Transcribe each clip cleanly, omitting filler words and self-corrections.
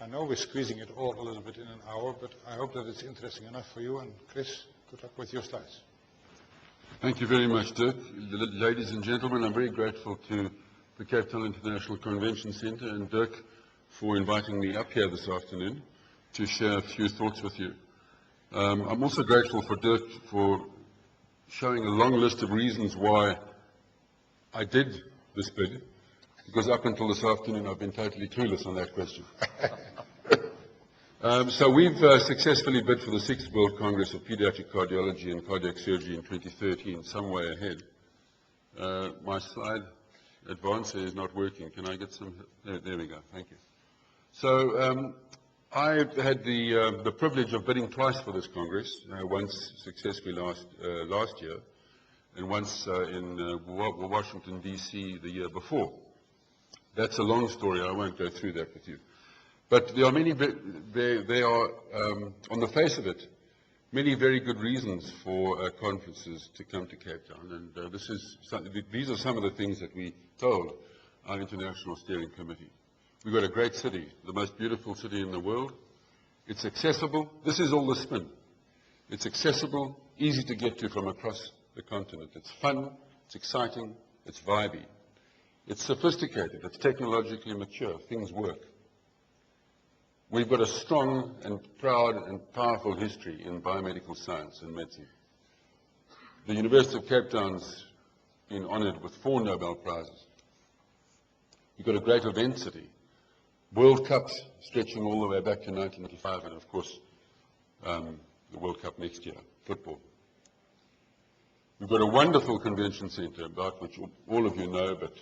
I know we're squeezing it all a little bit in an hour, but I hope that it's interesting enough for you. And Chris, good luck with your slides. Thank you very much, Dirk. Ladies and gentlemen, I'm very grateful to the Cape Town International Convention Centre and Dirk for inviting me up here this afternoon to share a few thoughts with you. I'm also grateful for Dirk for showing a long list of reasons why I did this bid, because up until this afternoon I've been totally clueless on that question. So we've successfully bid for the 6th World Congress of Pediatric Cardiology and Cardiac Surgery in 2013, some way ahead. My slide advancer is not working. Can I get some? There we go. Thank you. So I had the privilege of bidding twice for this Congress, once successfully last year, and once in Washington, D.C. the year before. That's a long story. I won't go through that with you. But there are many, there are, on the face of it, many very good reasons for conferences to come to Cape Town. And these are some of the things that we told our International Steering Committee. We've got a great city, the most beautiful city in the world. It's accessible. This is all the spin. It's accessible, easy to get to from across the continent. It's fun, it's exciting, it's vibey. It's sophisticated, it's technologically mature, things work. We've got a strong and proud and powerful history in biomedical science and medicine. The University of Cape Town's been honoured with 4 Nobel Prizes. We've got a great event city. World Cups stretching all the way back to 1995, and of course, the World Cup next year, football. We've got a wonderful convention centre about which all of you know, but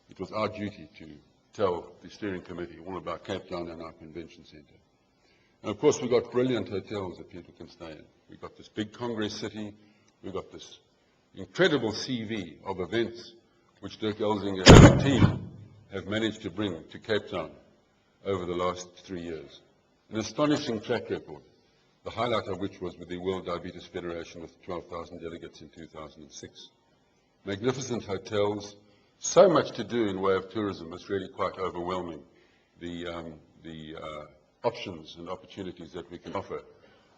it was our duty to tell the steering committee all about Cape Town and our convention centre. And of course, we've got brilliant hotels that people can stay in. We've got this big Congress city. We've got this incredible CV of events which Dirk Elzinga and the team have managed to bring to Cape Town over the last 3 years. An astonishing track record, the highlight of which was with the World Diabetes Federation with 12,000 delegates in 2006. Magnificent hotels, so much to do in way of tourism, it's really quite overwhelming, the options and opportunities that we can offer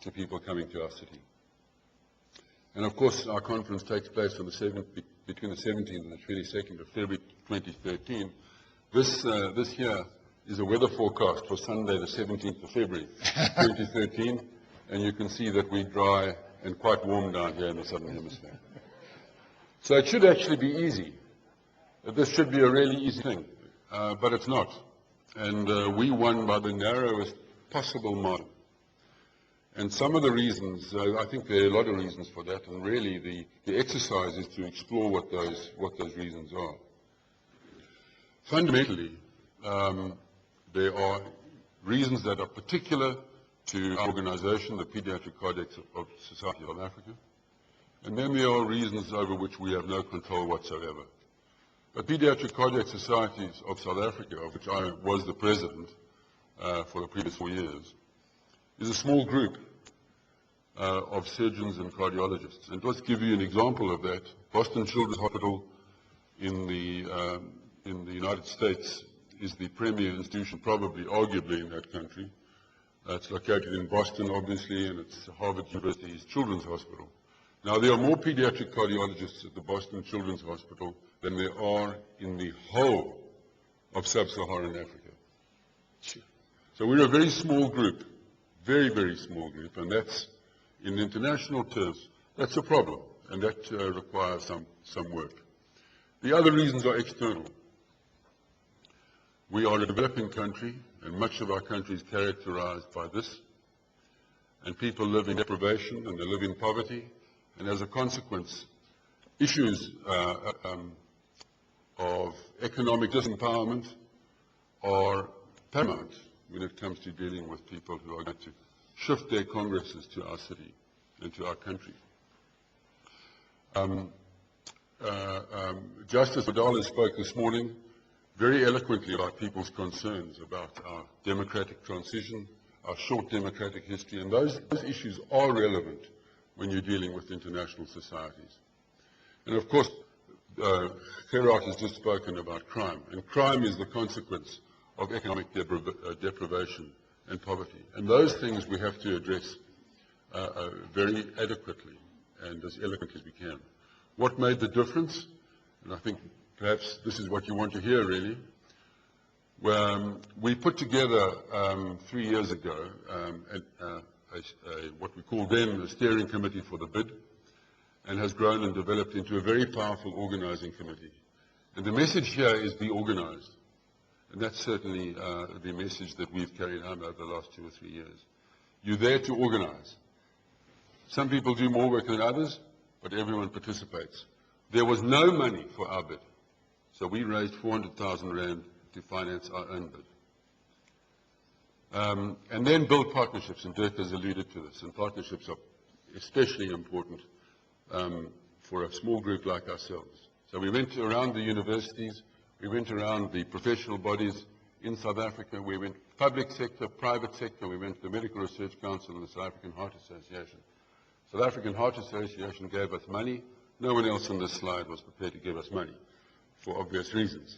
to people coming to our city. And of course, our conference takes place on between the 17th and the 22nd of February 2013. This here is a weather forecast for Sunday, the 17th of February 2013, and you can see that we're dry and quite warm down here in the Southern Hemisphere. So it should actually be easy. This should be a really easy thing, but it's not. And we won by the narrowest possible margin. And some of the reasons, I think there are a lot of reasons for that, and really the exercise is to explore what those reasons are. Fundamentally, there are reasons that are particular to our organization, the Pediatric Cardiac Society of Africa, and then there are reasons over which we have no control whatsoever. The Pediatric Cardiac Societies of South Africa, of which I was the president for the previous 4 years, is a small group of surgeons and cardiologists. And let's give you an example of that. Boston Children's Hospital in the United States is the premier institution, probably, arguably, in that country. It's located in Boston, obviously, and it's Harvard University's Children's Hospital. Now, there are more pediatric cardiologists at the Boston Children's Hospital than there are in the whole of sub-Saharan Africa. So we're a very small group, very, very small group, and that's, in international terms, that's a problem, and that requires some work. The other reasons are external. We are a developing country, and much of our country is characterized by this, and people live in deprivation, and they live in poverty, and as a consequence, issues of economic disempowerment are paramount when it comes to dealing with people who are going to shift their congresses to our city and to our country. Justice Madala spoke this morning very eloquently about people's concerns about our democratic transition, our short democratic history, and those issues are relevant when you're dealing with international societies. And of course, Gerard has just spoken about crime, and crime is the consequence of economic deprivation and poverty. And those things we have to address very adequately and as eloquently as we can. What made the difference? And I think perhaps this is what you want to hear, really. We put together 3 years ago what we called then the steering committee for the bid, and has grown and developed into a very powerful organizing committee. And the message here is be organized. And that's certainly the message that we've carried home over the last 2 or 3 years. You're there to organize. Some people do more work than others, but everyone participates. There was no money for our bid, so we raised 400,000 rand to finance our own bid. And then build partnerships, and Dirk has alluded to this, and partnerships are especially important for a small group like ourselves. So we went around the universities, we went around the professional bodies in South Africa, we went public sector, private sector, we went to the Medical Research Council and the South African Heart Association. South African Heart Association gave us money. No one else on this slide was prepared to give us money, for obvious reasons.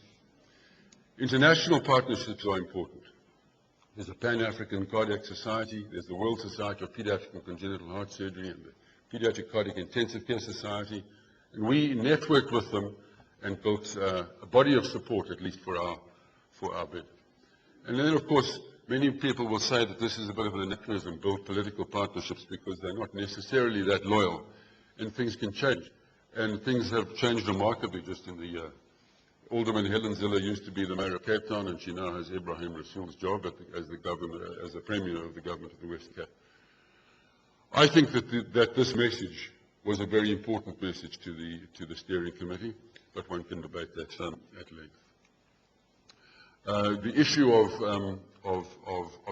International partnerships are important. There's a Pan-African Cardiac Society, there's the World Society of Pediatric and Congenital Heart Surgery, and the Pediatric Cardiac Intensive Care Society, and we networked with them and built a body of support, at least for our bid. And then, of course, many people will say that this is a bit of an anachronism, build political partnerships, because they're not necessarily that loyal, and things can change. And things have changed remarkably just in the year. Alderman Helen Zille used to be the mayor of Cape Town, and she now has Ibrahim Rasool's job as the premier of the government of the West Cape. I think that this message was a very important message to the steering committee, but one can debate that at length. The issue of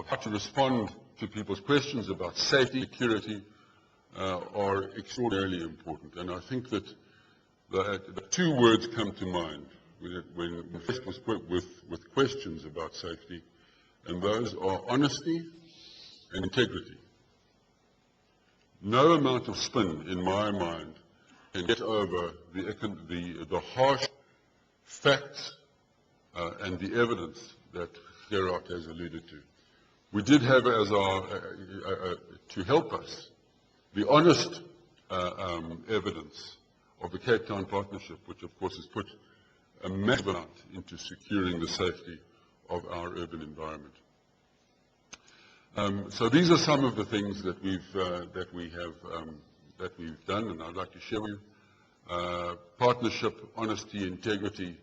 how to respond to people's questions about safety, security, are extraordinarily important, and I think that the 2 words come to mind when faced with questions about safety, and those are honesty and integrity. No amount of spin, in my mind, can get over the harsh facts and the evidence that Gerard has alluded to. We did have as to help us, the honest evidence of the Cape Town Partnership, which of course has put a massive amount into securing the safety of our urban environment. So these are some of the things that we've done, and I'd like to share with you. Partnership, honesty, integrity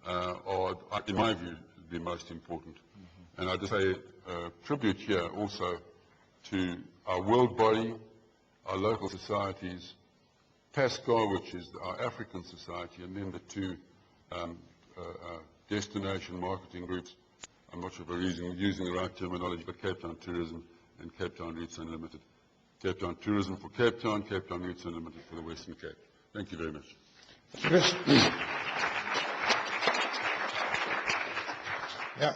are, in my view, the most important. And I'd just say tribute here also to our world body, our local societies, PASCAR, which is our African society, and then the 2 destination marketing groups. I'm not sure if we're using the right terminology, but Cape Town Tourism and Cape Town Routes Unlimited. Cape Town Tourism for Cape Town Routes Unlimited for the Western Cape. Thank you very much. Chris.